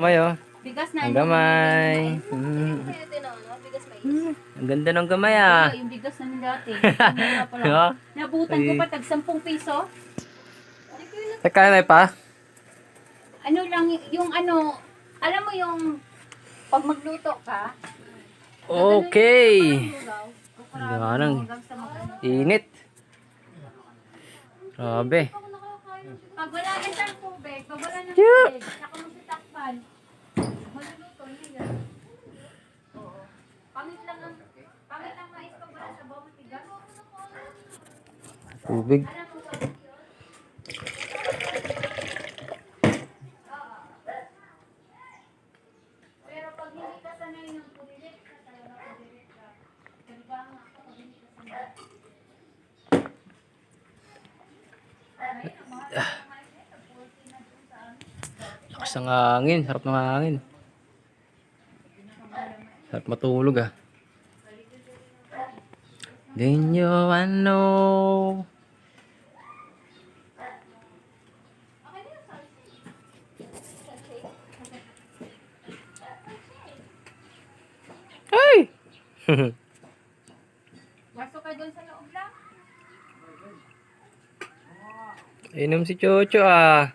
Gamay oh. Bigas na. Ang gamay. Ang ganda ng gamay ah. Yung bigas na dati. Mura pa lang. Nabutan ko pa tag 10 piso. Nagkano pa? Ano lang, yung ano, alam mo yung pag magluto ka, Okay. Ganang init. Grabe. pag wala na siyang tubig, pag wala na tubig, saka mo sitakpan, maluluto niya. Oo. Pangit lang mais pag wala sa bawang tigas. Tubig. Pero pag hindi ka sanay ng pulilit, ka talaga pulilit ka. Diba nga ako pag hindi ka sanay. Lakas ng hangin. Sarap ng hangin. Sarap matulog ah. Dinyo ano. Ay! Baso ka doon sa loob lang. Inom si Chocho ah.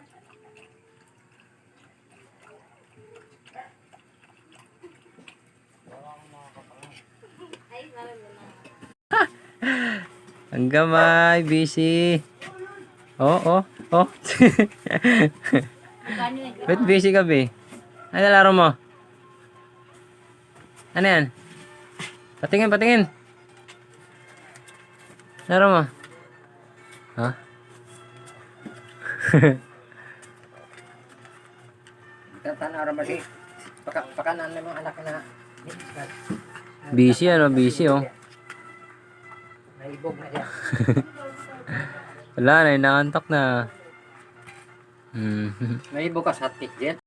Ang gamay, busy. Oh. Ba't busy ka, be? Ano laro mo? Ano yan? Patingin. Laro mo? Ha? Tatanaw naman si pakanan ng mga anak na Busy oh. naibog na siya. Wala na, inaantok na. Naibog ka sa tik, Jen.